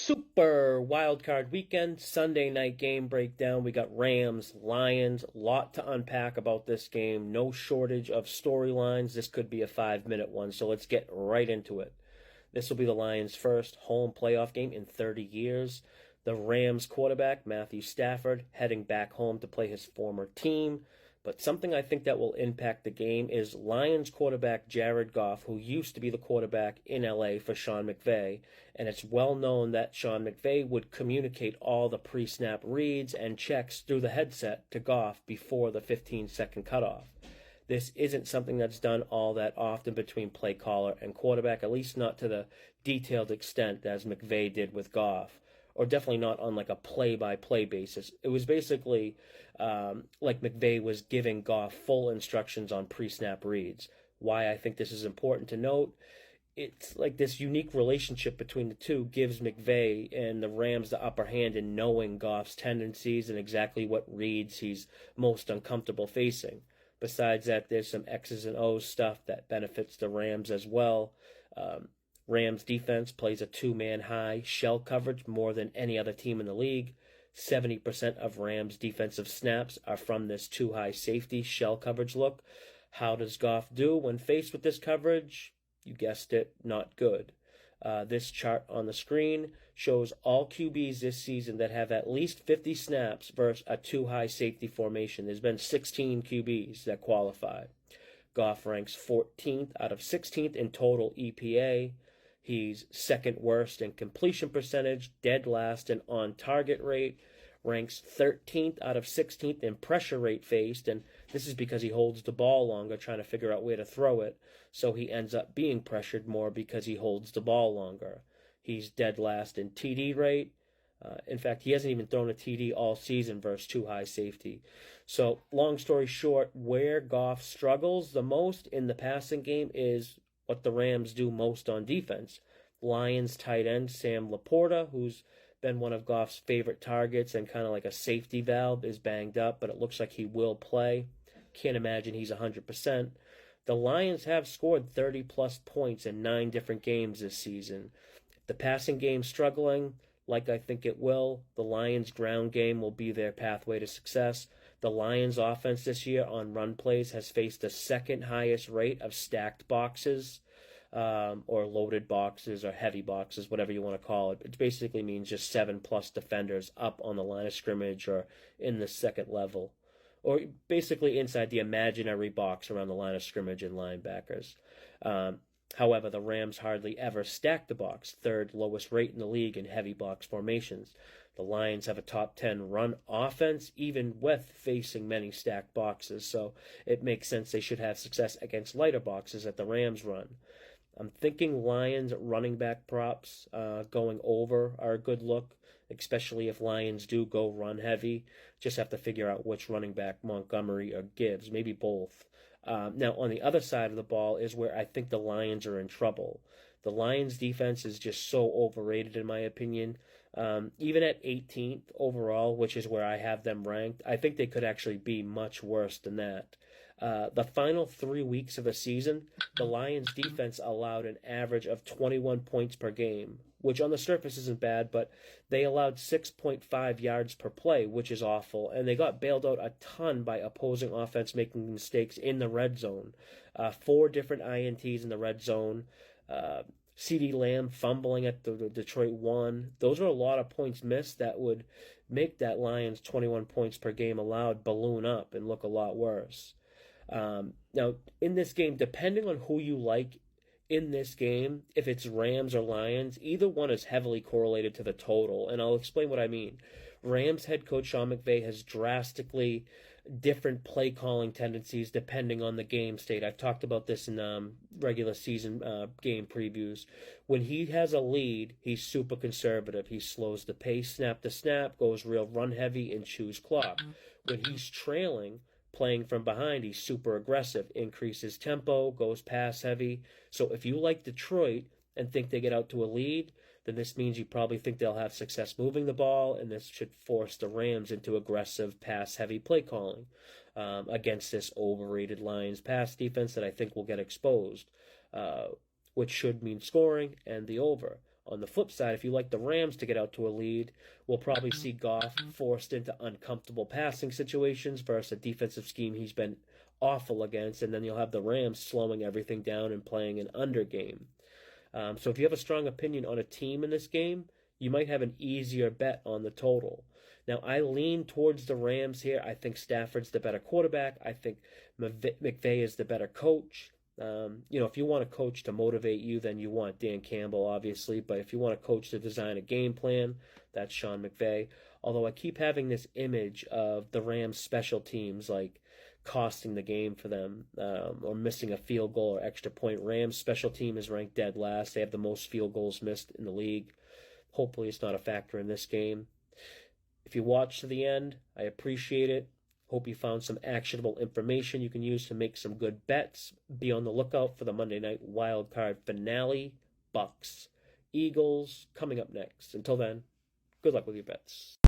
Super Wildcard weekend, Sunday night game breakdown. We got Rams, Lions, lot to unpack about this game. No shortage of storylines. This could be a 5-minute one, so let's get right into it. This will be the Lions' first home playoff game in 30 years. The Rams quarterback, Matthew Stafford, heading back home to play his former team. But something I think that will impact the game is Lions quarterback Jared Goff, who used to be the quarterback in LA for Sean McVay, and it's well known that Sean McVay would communicate all the pre-snap reads and checks through the headset to Goff before the 15-second cutoff. This isn't something that's done all that often between play caller and quarterback, at least not to the detailed extent as McVay did with Goff, or definitely not on like a play-by-play basis. It was basically like McVay was giving Goff full instructions on pre-snap reads. Why I think this is important to note, it's like this unique relationship between the two gives McVay and the Rams the upper hand in knowing Goff's tendencies and exactly what reads he's most uncomfortable facing. Besides that, there's some X's and O's stuff that benefits the Rams as well. Rams defense plays a two-man high shell coverage more than any other team in the league. 70% of Rams defensive snaps are from this two-high safety shell coverage look. How does Goff do when faced with this coverage? You guessed it, not good. This chart on the screen shows all QBs this season that have at least 50 snaps versus a two-high safety formation. There's been 16 QBs that qualify. Goff ranks 14th out of 16th in total EPA. He's second worst in completion percentage, dead last in on-target rate, ranks 13th out of 16th in pressure rate faced, and this is because he holds the ball longer trying to figure out where to throw it, so he ends up being pressured more because he holds the ball longer. He's dead last in TD rate. In fact, he hasn't even thrown a TD all season versus two-high safety. So, long story short, where Goff struggles the most in the passing game is what the Rams do most on defense. Lions tight end Sam Laporta, who's been one of Goff's favorite targets and kind of like a safety valve, is banged up, but it looks like he will play. Can't imagine he's 100%. The Lions have scored 30-plus points in 9 different games this season. If the passing game's struggling, like I think it will, the Lions' ground game will be their pathway to success. The Lions' offense this year on run plays has faced the second highest rate of stacked boxes, or loaded boxes, or heavy boxes, whatever you want to call it. It basically means just 7-plus defenders up on the line of scrimmage or in the second level, or basically inside the imaginary box around the line of scrimmage and linebackers. However, the Rams hardly ever stack the box, third lowest rate in the league in heavy box formations. The Lions have a top 10 run offense, even with facing many stacked boxes, so it makes sense they should have success against lighter boxes that the Rams run. I'm thinking Lions running back props going over are a good look, especially if Lions do go run heavy. Just have to figure out which running back, Montgomery or Gibbs, maybe both. Now, on the other side of the ball is where I think the Lions are in trouble. The Lions' defense is just so overrated, in my opinion. Even at 18th overall, which is where I have them ranked, I think they could actually be much worse than that. The final 3 weeks of the season, the Lions' defense allowed an average of 21 points per game, which on the surface isn't bad, but they allowed 6.5 yards per play, which is awful, and they got bailed out a ton by opposing offense making mistakes in the red zone. 4 different INTs in the red zone. CeeDee Lamb fumbling at the Detroit 1. Those are a lot of points missed that would make that Lions 21 points per game allowed balloon up and look a lot worse. Now, in this game, depending on who you like in this game, if it's Rams or Lions, either one is heavily correlated to the total, and I'll explain what I mean. Rams head coach Sean McVay has drastically different play calling tendencies depending on the game state. I've talked about this in regular season game previews. When he has a lead, he's super conservative. He slows the pace snap to snap, goes real run heavy, and chews clock. When he's trailing, playing from behind, he's super aggressive, increases tempo, goes pass heavy. So if you like Detroit and think they get out to a lead, then this means you probably think they'll have success moving the ball, and this should force the Rams into aggressive pass-heavy play calling against this overrated Lions pass defense that I think will get exposed, which should mean scoring and the over. On the flip side, if you like the Rams to get out to a lead, we'll probably see Goff forced into uncomfortable passing situations versus a defensive scheme he's been awful against, and then you'll have the Rams slowing everything down and playing an under game. So if you have a strong opinion on a team in this game, you might have an easier bet on the total. Now, I lean towards the Rams here. I think Stafford's the better quarterback. I think McVay is the better coach. If you want a coach to motivate you, then you want Dan Campbell, obviously. But if you want a coach to design a game plan, that's Sean McVay. Although I keep having this image of the Rams' special teams, like costing the game for them, or missing a field goal or extra point. Rams' special team is ranked dead last. They have the most field goals missed in the league. Hopefully it's not a factor in this game. If you watch to the end, I appreciate it. Hope you found some actionable information you can use to make some good bets. Be on the lookout for the Monday night wildcard finale. Bucks, Eagles, coming up next. Until then, good luck with your bets.